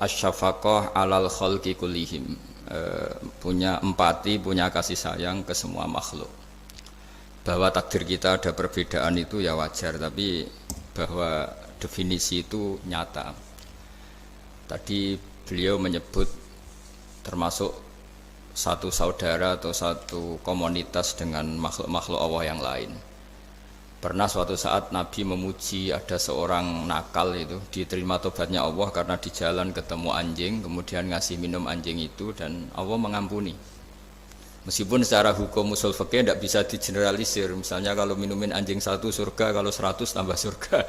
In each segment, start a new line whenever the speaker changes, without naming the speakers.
asyafaqah alal khalqi kullihim, punya empati, punya kasih sayang ke semua makhluk. Bahwa takdir kita ada perbedaan itu ya wajar, tapi bahwa definisi itu nyata. Tadi beliau menyebut termasuk satu saudara atau satu komunitas dengan makhluk-makhluk Allah yang lain. Pernah suatu saat Nabi memuji ada seorang nakal itu, diterima tobatnya Allah karena di jalan ketemu anjing, kemudian ngasih minum anjing itu dan Allah mengampuni. Meskipun secara hukum usul fikih tidak bisa digeneralisir, misalnya kalau minumin anjing 1 surga, kalau 100 tambah surga.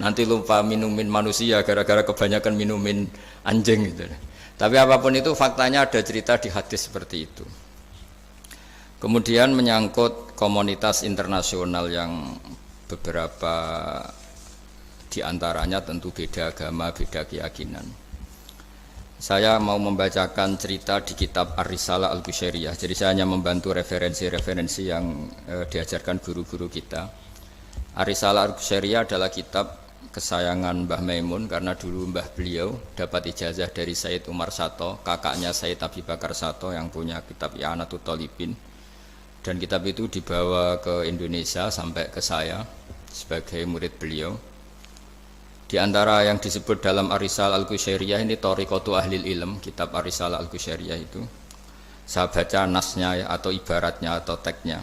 Nanti lupa minumin manusia gara-gara kebanyakan minumin anjing gitu. Tapi apapun itu faktanya ada cerita di hadis seperti itu. Kemudian menyangkut komunitas internasional yang beberapa diantaranya tentu beda agama, beda keyakinan. Saya mau membacakan cerita di kitab Ar-Risalah Al-Qushairiyah. Jadi saya hanya membantu referensi-referensi yang diajarkan guru-guru kita. Ar-Risalah Al-Qushairiyah adalah kitab kesayangan Mbah Maimun karena dulu mbah beliau dapat ijazah dari Sayyid Umar Sato, kakaknya Sayyid Abi Bakar Sato yang punya kitab I'anatul Thalibin. Dan kitab itu dibawa ke Indonesia sampai ke saya sebagai murid beliau. Di antara yang disebut dalam Ar-Risalah Al-Qushairiyah ini Thariqatu Ahlil Ilm, kitab Ar-Risalah Al-Qushairiyah itu. Saya baca nasnya ya, atau ibaratnya atau teksnya.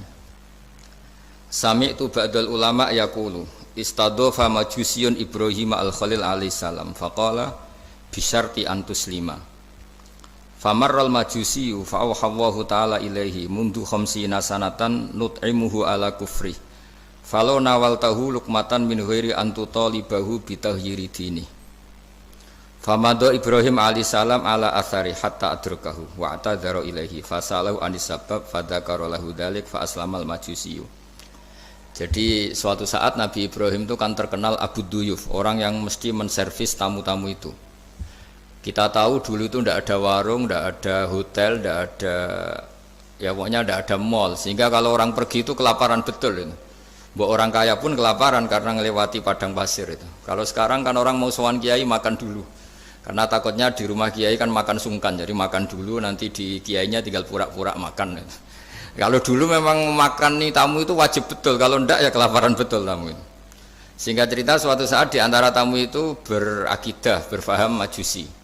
Sami'tu ba'dal ulama yaqulu istadhafa majusiyun Ibrahim al-Khalil alaihi salam faqala bisyarti antuslima. Famarral majusiyu fa'awhallahu ta'ala ilaihi mundu khamsina sanatan nut'imuhu ala kufri falau nawaltahu lukmatan min ghairi antutalibahu bitahyiri dini. Famado Ibrahim alaihi salam ala athari hatta adrakahu wa atadhara ilaihi fasalahu anis sabab fadzakara lahu dzalik fa aslamal majusiyu. Jadi suatu saat Nabi Ibrahim itu kan terkenal Abu Duyuf, orang yang mesti menservis tamu-tamu itu. Kita tahu dulu itu tidak ada warung, tidak ada hotel, tidak ada, ya pokoknya tidak ada mall. Sehingga kalau orang pergi itu kelaparan betul itu. Buat orang kaya pun kelaparan karena melewati padang pasir itu. Kalau sekarang kan orang mau sowan kiai makan dulu. Karena takutnya di rumah kiai kan makan sungkan, jadi makan dulu nanti di kiainya tinggal pura-pura makan itu. Kalau dulu memang makan nih tamu itu wajib betul, kalau ndak ya kelaparan betul tamu itu. Sehingga cerita suatu saat di antara tamu itu berakidah, berfaham majusi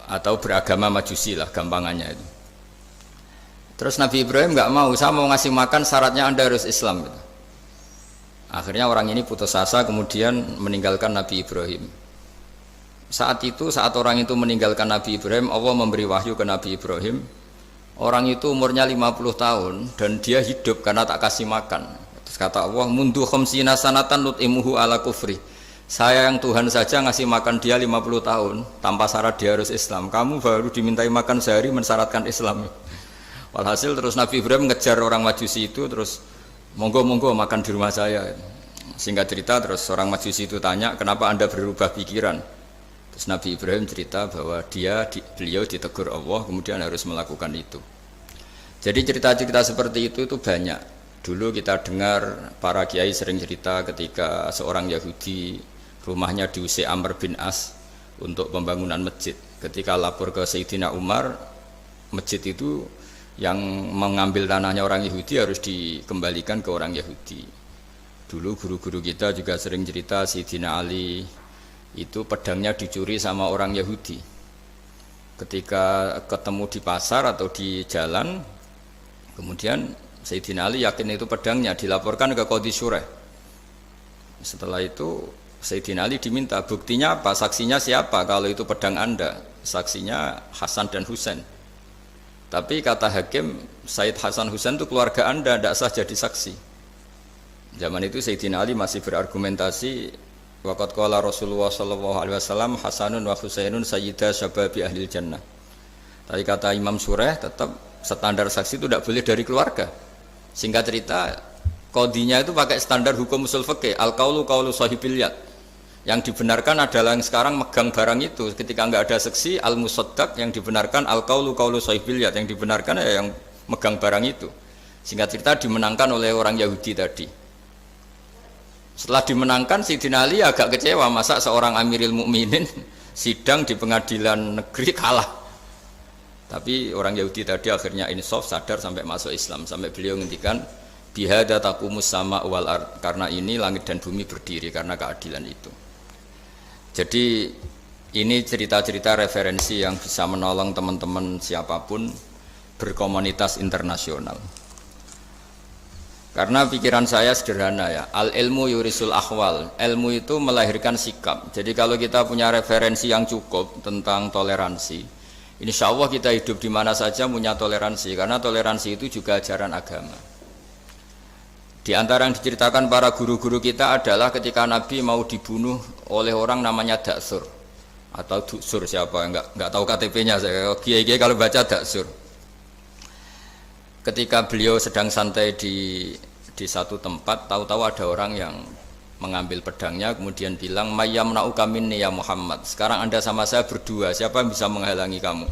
atau beragama majusi lah gampangannya itu. Terus Nabi Ibrahim nggak mau, saya mau ngasih makan syaratnya Anda harus Islam gitu. Akhirnya orang ini putus asa kemudian meninggalkan Nabi Ibrahim. Saat itu, saat orang itu meninggalkan Nabi Ibrahim, Allah memberi wahyu ke Nabi Ibrahim. Orang itu umurnya 50 tahun dan dia hidup karena tak kasih makan. Terus kata Allah, mundu khamsina sanatan nut'imuhu ala kufri. Saya yang Tuhan saja ngasih makan dia 50 tahun tanpa syarat dia harus Islam. Kamu baru dimintai makan sehari mensyaratkan Islam. Walhasil terus Nabi Ibrahim ngejar orang Majusi itu, terus monggo-monggo makan di rumah saya. Singkat cerita terus orang Majusi itu tanya, kenapa Anda berubah pikiran? Terus Nabi Ibrahim cerita bahwa beliau ditegur Allah kemudian harus melakukan itu. Jadi cerita-cerita seperti itu banyak. Dulu kita dengar para kiai sering cerita ketika seorang Yahudi rumahnya diusir Amr bin As untuk pembangunan masjid. Ketika lapor ke Sayyidina Umar, masjid itu yang mengambil tanahnya orang Yahudi harus dikembalikan ke orang Yahudi. Dulu guru-guru kita juga sering cerita Sayyidina Ali itu pedangnya dicuri sama orang Yahudi. Ketika ketemu di pasar atau di jalan, kemudian Sayyidina Ali yakin itu pedangnya, dilaporkan ke Qadhi Syurah. Setelah itu Sayyidina Ali diminta, buktinya apa? Saksinya siapa? Kalau itu pedang Anda, saksinya Hasan dan Husain. Tapi kata hakim, Sayyid Hasan Husain itu keluarga Anda, tidak sah jadi saksi. Zaman itu Sayyidina Ali masih berargumentasi, waqad qala Rasulullah sallallahu alaihi wasallam Hasanun wa Husainun sayyida syababi ahlil jannah. Tapi kata Imam Surah tetap standar saksi itu tidak boleh dari keluarga. Singkat cerita, qadhinya itu pakai standar hukum usul fikih, al-qaulu qaulu sahibil yad. Yang dibenarkan adalah yang sekarang megang barang itu, ketika enggak ada saksi, al-musaddaq, yang dibenarkan al-qaulu qaulu sahibil yad, yang dibenarkan ya yang megang barang itu. Singkat cerita dimenangkan oleh orang Yahudi tadi. Setelah dimenangkan Sayyidina Ali agak kecewa, masa seorang Amirul Mukminin sidang di pengadilan negeri kalah. Tapi orang Yahudi tadi akhirnya insaf, sadar sampai masuk Islam, sampai beliau ngendikan bihada taqumus sama wal ard, karena ini langit dan bumi berdiri karena keadilan itu. Jadi ini cerita-cerita referensi yang bisa menolong teman-teman siapapun berkomunitas internasional. Karena pikiran saya sederhana ya, al ilmu yurisul ahwal, ilmu itu melahirkan sikap. Jadi kalau kita punya referensi yang cukup tentang toleransi, insya Allah kita hidup di mana saja punya toleransi, karena toleransi itu juga ajaran agama. Di antara yang diceritakan para guru-guru kita adalah ketika Nabi mau dibunuh oleh orang namanya Daksur atau Duksur, siapa enggak tahu KTP-nya saya. Kiai-kiai kalau baca Daksur. Ketika beliau sedang santai di satu tempat, tahu-tahu ada orang yang mengambil pedangnya kemudian bilang mayyamna'uka minni ya Muhammad, sekarang Anda sama saya berdua, siapa yang bisa menghalangi kamu?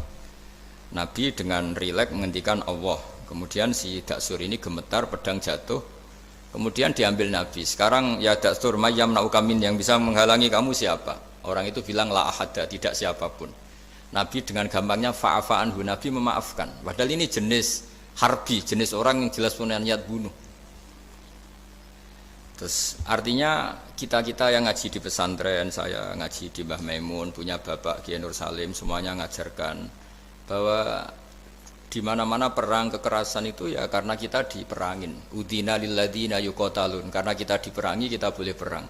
Nabi dengan rileks menghentikan Allah. Kemudian si Daksur ini gemetar, pedang jatuh, kemudian diambil Nabi. Sekarang ya Daksur, mayyamna'uka minni, yang bisa menghalangi kamu siapa? Orang itu bilang la ahada, tidak siapapun. Nabi dengan gampangnya fa'afa anhu, Nabi memaafkan. Padahal ini jenis harbi, jenis orang yang jelas punya niat bunuh. Terus artinya kita-kita yang ngaji di pesantren, saya ngaji di Mbah Maimun, punya Bapak Kiai Nur Salim, semuanya ngajarkan bahwa di mana-mana perang kekerasan itu ya karena kita diperangin. Udina lilladzina yuqatalun, karena kita diperangi kita boleh perang.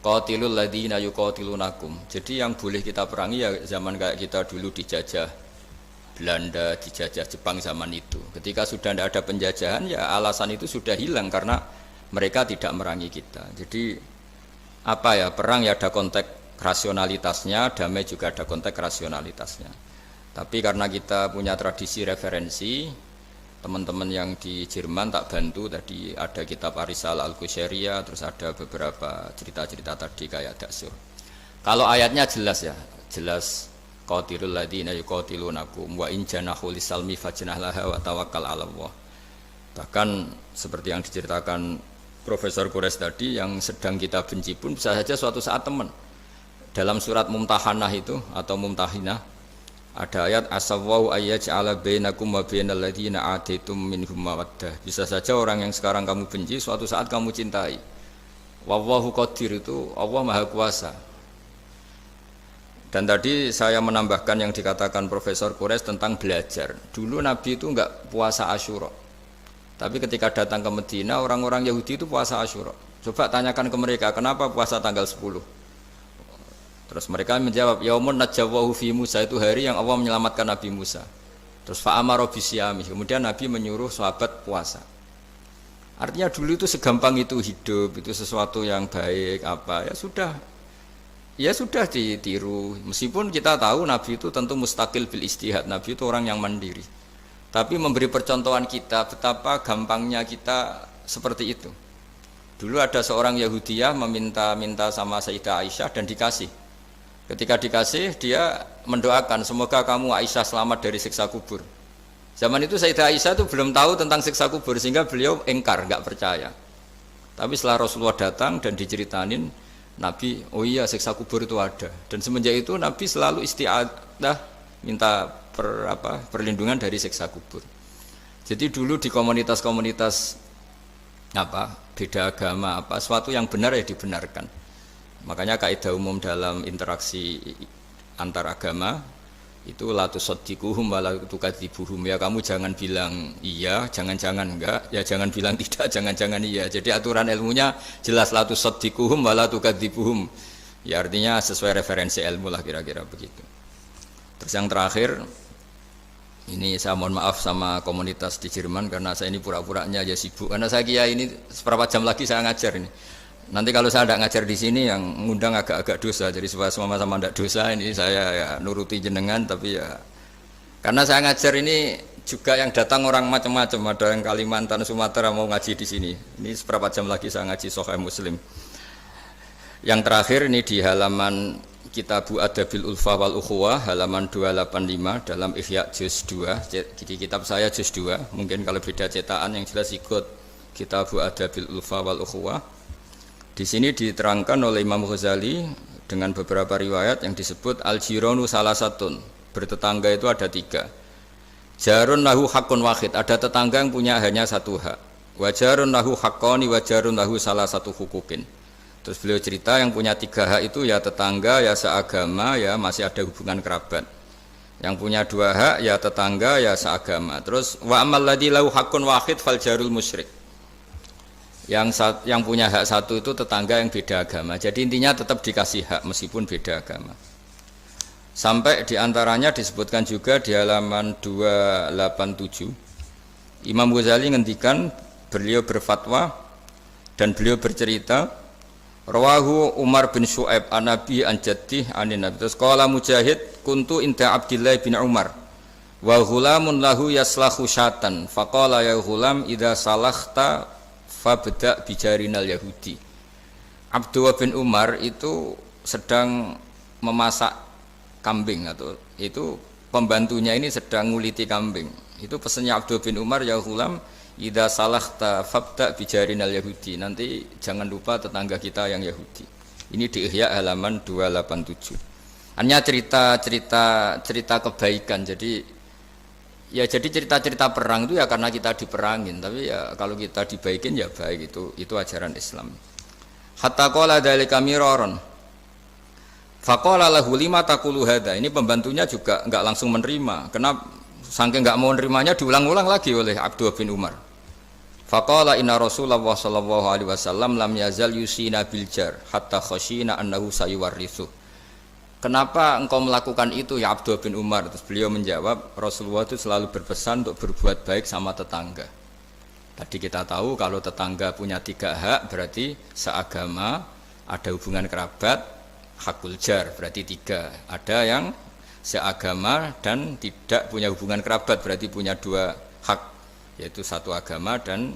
Qatilul ladzina yuqatilunakum. Jadi yang boleh kita perangi ya zaman kayak kita dulu dijajah Belanda, dijajah Jepang zaman itu. Ketika sudah tidak ada penjajahan, ya alasan itu sudah hilang karena mereka tidak merangi kita. Jadi apa ya, perang ya ada konteks rasionalitasnya, damai juga ada konteks rasionalitasnya. Tapi karena kita punya tradisi referensi, teman-teman yang di Jerman tak bantu, tadi ada kitab Ar-Risalah Al-Qushairiyah, terus ada beberapa cerita-cerita tadi kayak Daksur. Kalau ayatnya jelas ya, jelas qatilul ladzina yuqatilunakum wa in janahu lisalmi fajnah laha wa tawakkal 'ala Allah. Bahkan seperti yang diceritakan Profesor Quraisy tadi, yang sedang kita benci pun bisa saja suatu saat teman. Dalam surat Mumtahanah itu atau Mumtahinah ada ayat asawwau ayyaj'ala bainakum wa bainal ladzina ataitum minhum mawaddah. Bisa saja orang yang sekarang kamu benci suatu saat kamu cintai. Wallahu qadir, itu Allah Maha Kuasa. Dan tadi saya menambahkan yang dikatakan Profesor Quraisy tentang belajar. Dulu Nabi itu enggak puasa Asyura. Tapi ketika datang ke Medina, orang-orang Yahudi itu puasa Asyura. Coba tanyakan ke mereka, kenapa puasa tanggal 10? Terus mereka menjawab, yaumun najjawahu fi Musa, itu hari yang Allah menyelamatkan Nabi Musa. Terus fa'amara bisyami, kemudian Nabi menyuruh sahabat puasa. Artinya dulu itu segampang itu hidup, itu sesuatu yang baik, apa, ya sudah ditiru. Meskipun kita tahu Nabi itu tentu mustaqil bil istihad, Nabi itu orang yang mandiri. Tapi memberi percontohan kita betapa gampangnya kita seperti itu. Dulu ada seorang Yahudiyah meminta sama Sayyidah Aisyah dan dikasih. Ketika dikasih, dia mendoakan semoga kamu Aisyah selamat dari siksa kubur. Zaman itu Sayyidah Aisyah itu belum tahu tentang siksa kubur, sehingga beliau engkar, enggak percaya. Tapi setelah Rasulullah datang dan diceritanin Nabi, oh iya siksa kubur itu ada. Dan semenjak itu Nabi selalu isti'adah, minta perlindungan dari siksa kubur. Jadi dulu di komunitas-komunitas beda agama, sesuatu yang benar ya dibenarkan. Makanya kaidah umum dalam interaksi antar agama itu la tusaddiquhum wa la tukadzibuhum, ya kamu jangan bilang iya, jangan-jangan enggak, ya jangan bilang tidak, jangan-jangan iya. Jadi aturan ilmunya jelas, la tusaddiquhum wa la tukadzibuhum. Ya artinya sesuai referensi ilmu lah, kira-kira begitu. Terus yang terakhir, ini saya mohon maaf sama komunitas di Jerman karena saya ini pura-puranya aja sibuk. Karena saya kira ini seberapa jam lagi saya ngajar ini. Nanti kalau saya tidak ngajar di sini yang ngundang agak-agak dosa. Jadi supaya sama-sama tidak dosa, ini saya ya nuruti jenengan, tapi ya karena saya ngajar ini juga yang datang orang macam-macam. Ada yang Kalimantan, Sumatera mau ngaji di sini. Ini seberapa jam lagi saya ngaji Sahih Muslim. Yang terakhir ini di halaman Kitabu Adabil Ulfa wal Ukhuwah halaman 285 dalam Ihya juz 2. Jadi kitab saya juz 2. Mungkin kalau beda cetakan yang jelas ikut Kitabu Adabil Ulfa wal Ukhuwah. Di sini diterangkan oleh Imam Ghazali dengan beberapa riwayat yang disebut al-jiranu salasatun, bertetangga itu ada 3. Jarun lahu hakun wahid, ada tetangga yang punya hanya 1 hak. Wa jarun lahu haqqani wa jarun lahu salah satu hukukin. Terus beliau cerita yang punya 3 hak itu ya tetangga, ya seagama, ya masih ada hubungan kerabat. Yang punya 2 hak ya tetangga, ya seagama. Terus wa amal ladzi lahu hakun wahid fal jarul musyrik. Yang punya hak 1 itu tetangga yang beda agama. Jadi intinya tetap dikasih hak meskipun beda agama. Sampai diantaranya disebutkan juga di halaman 287. Imam Ghazali ngendikan, beliau berfatwa dan beliau bercerita, rawahu Umar bin Syu'aib an Nabi an Jaddih anin Nabi. Terus qala Mujahid kuntu inda Abdullah bin Umar wa ghulamun lahu yaslahu syatan faqala ya ghulam idza salakhta fabda bijarinal Yahudi. Abdullah bin Umar itu sedang memasak kambing, atau itu pembantunya ini sedang nguliti kambing. Itu pesannya Abdullah bin Umar, ya ghulam idza salakhta fabda bijarinal Yahudi, nanti jangan lupa tetangga kita yang Yahudi. Ini di Ihya halaman 287. Hanya cerita kebaikan. Jadi cerita-cerita perang itu ya karena kita diperangin, tapi ya kalau kita dibaikin ya baik, itu ajaran Islam. Hatta qala dzalika miraron. Faqala lahu lima taqulu hadza. Ini pembantunya juga enggak langsung menerima. Kenapa saking enggak mau nerimanya diulang-ulang lagi oleh Abdullah bin Umar. Faqala inna Rasulullah sallallahu alaihi wasallam lam yazal yusina bil jar hatta khashina annahu sayuwarrithu. Kenapa engkau melakukan itu ya Abdullah bin Umar? Terus beliau menjawab, Rasulullah itu selalu berpesan untuk berbuat baik sama tetangga. Tadi kita tahu kalau tetangga punya 3 hak berarti seagama, ada hubungan kerabat, hakul jar berarti 3. Ada yang seagama dan tidak punya hubungan kerabat berarti punya 2 hak, yaitu 1 agama dan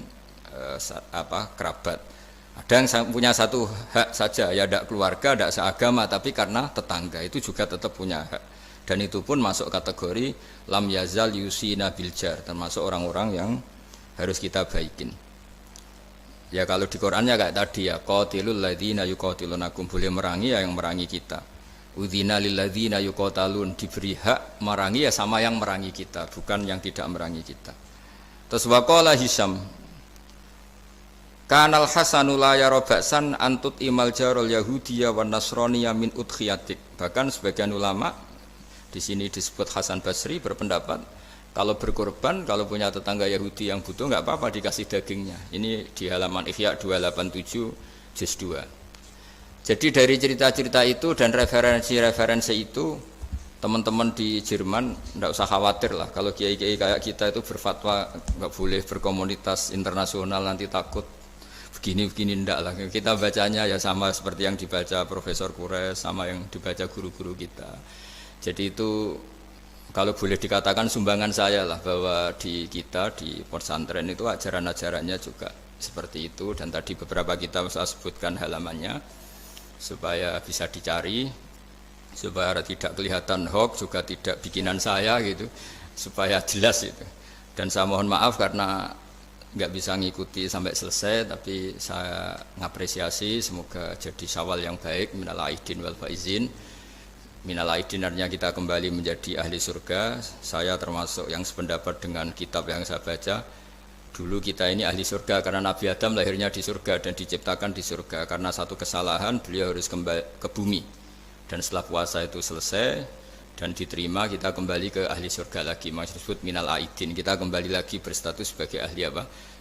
kerabat. Ada yang punya 1 hak saja, ya tidak keluarga, tidak seagama, tapi karena tetangga itu juga tetap punya hak. Dan itu pun masuk kategori lam yazal yusina bil jar, termasuk orang-orang yang harus kita baikin. Ya kalau di Qur'annya kayak tadi ya, qatilul ladzina yuqatilunakum, boleh merangi ya yang merangi kita. Udzina lil ladzina yuqatalun, diberi hak merangi ya sama yang merangi kita, bukan yang tidak merangi kita. Terus waqala Hisham, Kanal Hasanu la yara ba'san antut imal jarul Yahudiyya wan Nasraniyya min udkhiyatik. Bahkan sebagian ulama di sini disebut Hasan Basri berpendapat kalau berkorban, kalau punya tetangga Yahudi yang butuh enggak apa-apa dikasih dagingnya. Ini di halaman Ihya 287 juz 2. Jadi dari cerita-cerita itu dan referensi-referensi itu, teman-teman di Jerman enggak usah khawatir lah kalau kiai-kiai kayak kita itu berfatwa enggak boleh berkomunitas internasional nanti takut begini ndak lah. Kita bacanya ya sama seperti yang dibaca Profesor Kures, sama yang dibaca guru-guru kita. Jadi itu kalau boleh dikatakan sumbangan saya lah, bahwa di kita di pesantren itu ajaran-ajarannya juga seperti itu. Dan tadi beberapa kita saya sebutkan halamannya supaya bisa dicari, supaya tidak kelihatan hoax, juga tidak bikinan saya gitu, supaya jelas itu. Dan saya mohon maaf karena nggak bisa ngikuti sampai selesai, tapi saya ngapresiasi, semoga jadi syawal yang baik. Minal aidin wal faizin. Minal aidin artinya kita kembali menjadi ahli surga. Saya termasuk yang sependapat dengan kitab yang saya baca. Dulu kita ini ahli surga karena Nabi Adam lahirnya di surga dan diciptakan di surga. Karena satu kesalahan beliau harus kembali ke bumi. Dan setelah puasa itu selesai dan diterima, kita kembali ke ahli surga lagi, maksud minal aidin, kita kembali lagi berstatus sebagai ahli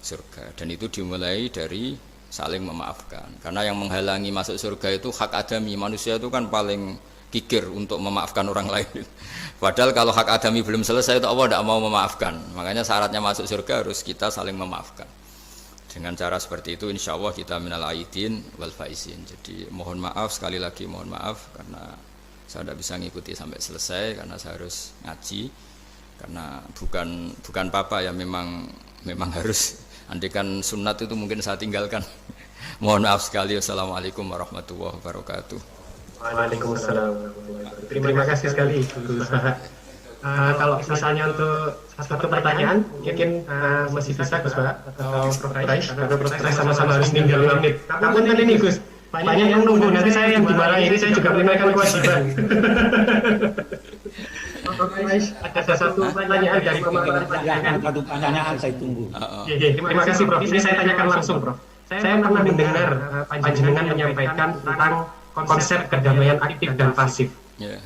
surga. Dan itu dimulai dari saling memaafkan, karena yang menghalangi masuk surga itu hak adami. Manusia itu kan paling kikir untuk memaafkan orang lain, padahal kalau hak adami belum selesai itu Allah tidak mau memaafkan. Makanya syaratnya masuk surga harus kita saling memaafkan. Dengan cara seperti itu insya Allah kita minal aidin wal faizin. Jadi mohon maaf, sekali lagi mohon maaf karena saya tidak bisa ngikuti sampai selesai karena saya harus ngaji, karena bukan papa ya, memang harus. Andikan sunat itu mungkin saya tinggalkan. Mohon maaf sekali. Assalamualaikum warahmatullahi wabarakatuh.
Waalaikumsalam. Terima kasih sekali Gus Baha. Kalau misalnya untuk satu pertanyaan mungkin masih bisa Gus Baha atau Prof. Rais sama-sama harus tinggal 5 menit. Namun kan ini Gus, banyak yang nunggu, nanti saya yang dimarahi, ini saya juga menunaikan kewajiban. Ada satu pertanyaan dari pemaparan
Silakan satu pertanyaan saya tunggu.
Terima kasih Prof. Ini saya tanyakan langsung Prof. Saya pernah mendengar panjenengan menyampaikan tentang konsep kedamaian aktif dan pasif.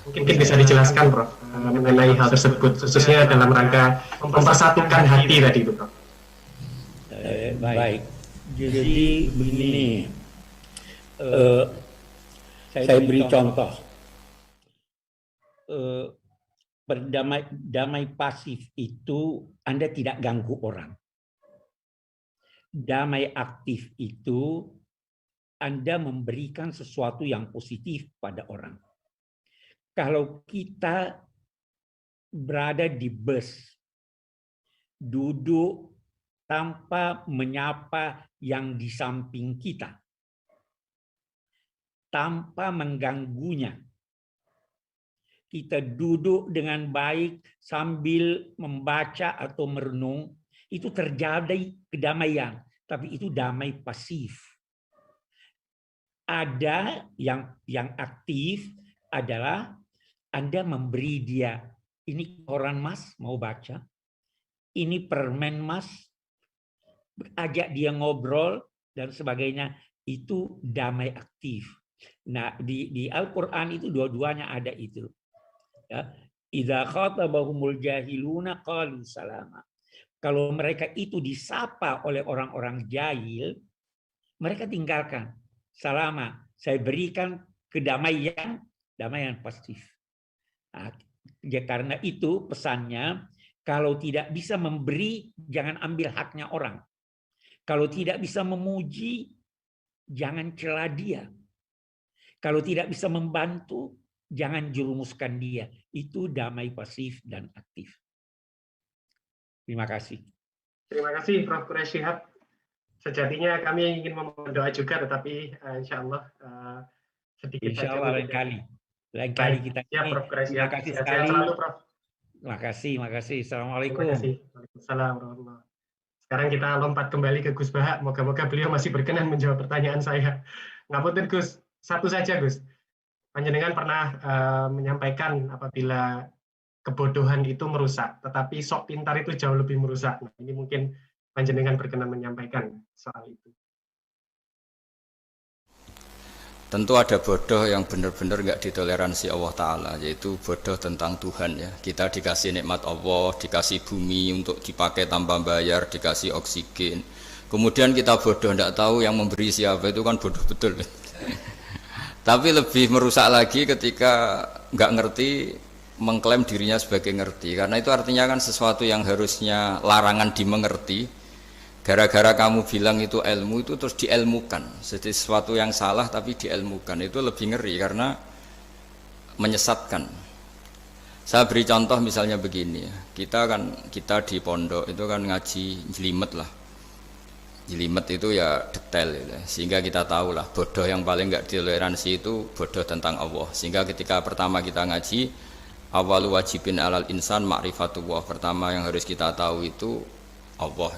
Mungkin bisa dijelaskan Prof mengenai hal tersebut, khususnya dalam rangka mempersatukan hati tadi itu Prof.
Baik, jadi begini, saya beri contoh. Berdamai pasif itu Anda tidak ganggu orang. Damai aktif itu Anda memberikan sesuatu yang positif pada orang. Kalau kita berada di bus, duduk tanpa menyapa yang di samping kita, tanpa mengganggunya, kita duduk dengan baik sambil membaca atau merenung, itu terjadi kedamaian, tapi itu damai pasif. Ada yang aktif adalah Anda memberi dia, ini koran Mas mau baca, ini permen Mas, ajak dia ngobrol dan sebagainya, itu damai aktif. Nah, di Al-Qur'an itu dua-duanya ada itu. Ya, idza khatabahumul jahiluna qalu salama. Kalau mereka itu disapa oleh orang-orang jahil, mereka tinggalkan. Salama, saya berikan kedamaian, damaian pasif. Nah, ya karena itu pesannya, kalau tidak bisa memberi, jangan ambil haknya orang. Kalau tidak bisa memuji, jangan cela dia. Kalau tidak bisa membantu, jangan jerumuskan dia. Itu damai pasif dan aktif. Terima kasih.
Terima kasih Prof. Quraish Shihab. Sejatinya kami ingin memohon doa juga, tetapi insya Allah sedikit
Insya Allah lain
Baik.
kali kita.
Ya, Prof. Quraish
Terima
Shihab.
kasih
Sehat
sekali.
selalu, Prof.
Terima kasih. Assalamualaikum.
Terima kasih. Waalaikumsalam warahmatullahi wabarakatuh. Sekarang kita lompat kembali ke Gus Baha. Moga-moga beliau masih berkenan menjawab pertanyaan saya. Ngapunten Gus, satu saja Gus. Panjenengan pernah menyampaikan apabila kebodohan itu merusak, tetapi sok pintar itu jauh lebih merusak. Nah, ini mungkin panjenengan berkenan menyampaikan soal itu.
Tentu ada bodoh yang benar-benar nggak ditoleransi Allah Ta'ala, yaitu bodoh tentang Tuhan ya. Kita dikasih nikmat Allah, dikasih bumi untuk dipakai tanpa bayar, dikasih oksigen. Kemudian kita bodoh, nggak tahu yang memberi siapa, itu kan bodoh betul. Tapi lebih merusak lagi ketika nggak ngerti, mengklaim dirinya sebagai ngerti. Karena itu artinya kan sesuatu yang harusnya larangan dimengerti, gara-gara kamu bilang itu ilmu, itu terus diilmukan. Jadi sesuatu yang salah tapi diilmukan, itu lebih ngeri karena menyesatkan. Saya beri contoh misalnya begini, kita di pondok itu kan ngaji jelimet lah. Jelimet itu ya detail ya. Sehingga kita tahu lah bodoh yang paling nggak ditoleransi itu bodoh tentang Allah. Sehingga ketika pertama kita ngaji, awalu wajibin alal insan ma'rifatullah, pertama yang harus kita tahu itu Allah.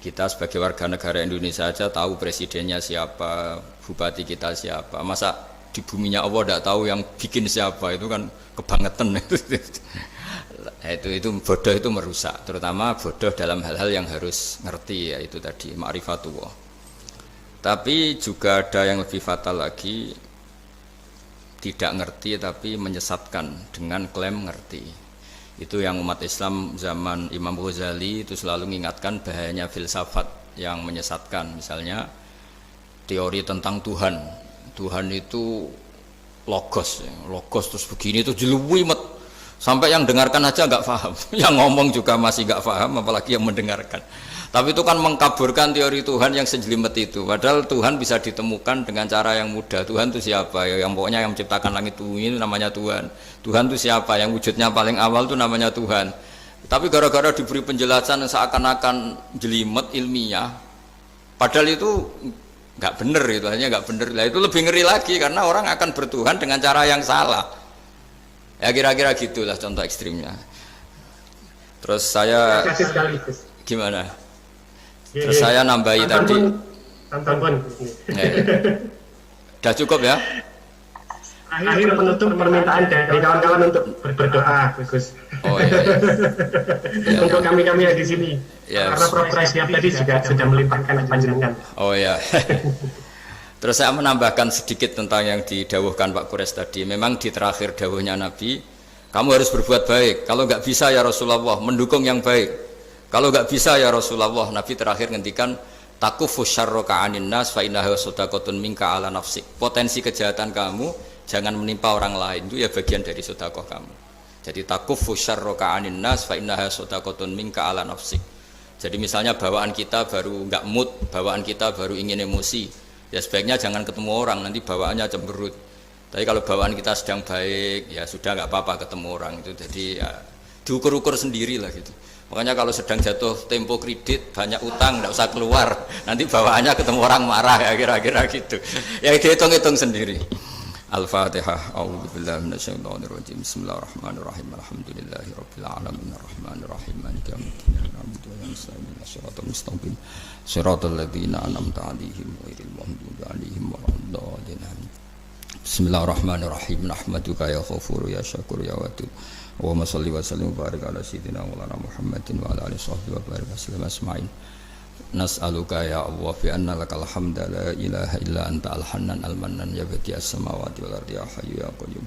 Kita sebagai warga negara Indonesia saja tahu presidennya siapa, bupati kita siapa. Masa di buminya Allah tidak tahu yang bikin siapa, itu kan kebangetan. Itu bodoh, itu merusak, terutama bodoh dalam hal-hal yang harus ngerti, yaitu tadi ma'rifatullah. Tapi juga ada yang lebih fatal lagi, tidak ngerti tapi menyesatkan dengan klaim ngerti. Itu yang umat Islam zaman Imam Ghazali itu selalu mengingatkan bahayanya filsafat yang menyesatkan. Misalnya teori tentang Tuhan itu logos terus begini, itu jeluwimet sampai yang dengarkan aja nggak paham, yang ngomong juga masih nggak paham, apalagi yang mendengarkan. Tapi itu kan mengkaburkan teori Tuhan yang sejelimet itu. Padahal Tuhan bisa ditemukan dengan cara yang mudah. Tuhan itu siapa? Yang pokoknya yang menciptakan langit bumi itu namanya Tuhan. Tuhan itu siapa? Yang wujudnya paling awal itu namanya Tuhan. Tapi gara-gara diberi penjelasan seakan-akan jelimet ilmiah, padahal itu nggak benar, itu hanya nggak benar. Lah itu lebih ngeri lagi karena orang akan bertuhan dengan cara yang salah. Ya kira-kira gitulah contoh ekstrimnya. Terus saya gimana? Terus saya nambahi tadi.
Tonton.
Sudah cukup ya?
Akhir penutup permintaan dari kawan-kawan untuk berdoa, Gus.
Oh iya. Ya.
Untuk kami-kami yang di sini.
Ya,
Karena Prof. Siap tadi juga sudah melimpahkan panjenengan.
Oh ya. Terus saya menambahkan sedikit tentang yang didawuhkan Pak Kures tadi. Memang di terakhir dawuhnya Nabi, kamu harus berbuat baik. Kalau nggak bisa ya Rasulullah, mendukung yang baik. Kalau nggak bisa ya Rasulullah, Nabi terakhir ngendikan takufu syarroka anin nas fa innaha sadaqatun minka ala nafsik. Potensi kejahatan kamu jangan menimpa orang lain, itu ya bagian dari sedekah kamu. Jadi takufu syarroka anin nas fa innaha sadaqatun minka ala nafsik. Jadi misalnya bawaan kita baru nggak mood, bawaan kita baru ingin emosi, ya sebaiknya jangan ketemu orang, nanti bawaannya cemberut. Tapi kalau bawaan kita sedang baik, ya sudah nggak apa-apa ketemu orang itu. Jadi ya diukur-ukur sendiri lah gitu. Makanya kalau sedang jatuh tempo kredit, banyak utang, nggak usah keluar, nanti bawaannya ketemu orang marah ya kira-kira gitu. Ya dihitung-hitung sendiri. Al-Fatihah. A'udzubillahi minasyaitonirrajim. Bismillahirrahmanirrahim. Alhamdulillahirabbil alamin arrahmanirrahim maliki yaumiddin. Na'budu wa nasta'inu ihdinas mustaqim. Shiratal ladzina an'amta 'alaihim ghairil maghdubi 'alaihim waladdallin. Bismillahirrahmanirrahim. Nahmaduka ya Ghafur ya Syakur ya Wadud. Allahumma shalli wa sallim wa barik ala sayyidina Maulana Muhammadin wa ala alihi wa barik wasallam asma'in. Nas'aluka ya Allah bi anna lakal hamda la ilaha illa anta al-hannan al-mannan ya badi'as samawati wal ardi ya hayyu ya qayyum.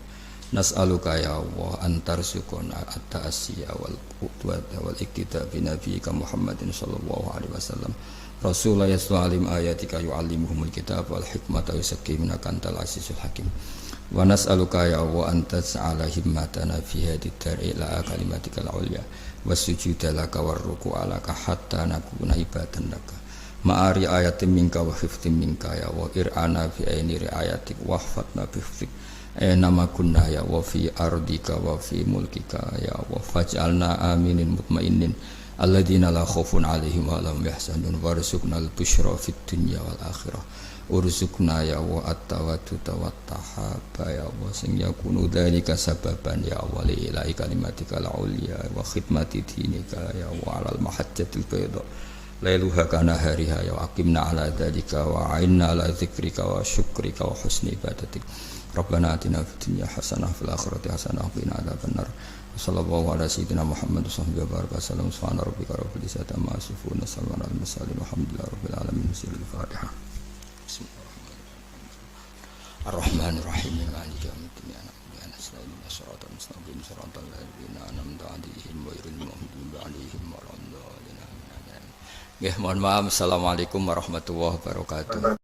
Nas'aluka ya Allah antarzuqna at-ta'asiyya wal qudwata wal iktida bi nabiyyika Muhammadin sallallahu alaihi wasallam. Rasulullah yas'alim ayatika yu'allimuhumul kitab wal hikmata wa yuzakkihim antal azizul hakim. Wa nas'aluka ya Allah antas'ala himmatana fi hadhihi dar ila kalimatikal ulya. Wasujuda laka warruku'a laka hatta nakuna ibadan laka ma'ari ayatim minka wa hiftim minka ya wa ir'ana fi aini ri'ayatik wahfatna bihftik nama kunna ya wa fi ardika wa fi mulkika ya wa faj'alna aminin mutmainin alladhina la khawfun alaihim wa lahum yahzanun warzuqna al-bushra fid dunya wal akhirah urzukna ya wa at-tawadduda wa tahaba ya wa sing yakunu dzalika sababan ya wa li ilahi kalimatika al-ulya wa khidmati dinika ya wa alal mahajjatil bayda lailuha kana hariha ya aqimna ala dzalika wa a'inna ala dzikrika wa syukrika wa husni ibadatik rabbana atina fid dunya hasanah fil akhirati hasanah wa qina adzabannar sallallahu ala sayyidina Muhammad wa baraka sallam subhana rabbika rabbil izzati amma yasifun salamun alal mursalin walhamdulillahi rabbil alamin al-fatihah. Ar-Rahmanir-Rahim maliki yaumiddin ya nasta'inu siratal mustaqim siratal ladzina an'amta 'alaihim ghairil maghdubi 'alaihim waladdallin. Nggih, mohon maaf. Assalamualaikum warahmatullahi wabarakatuh.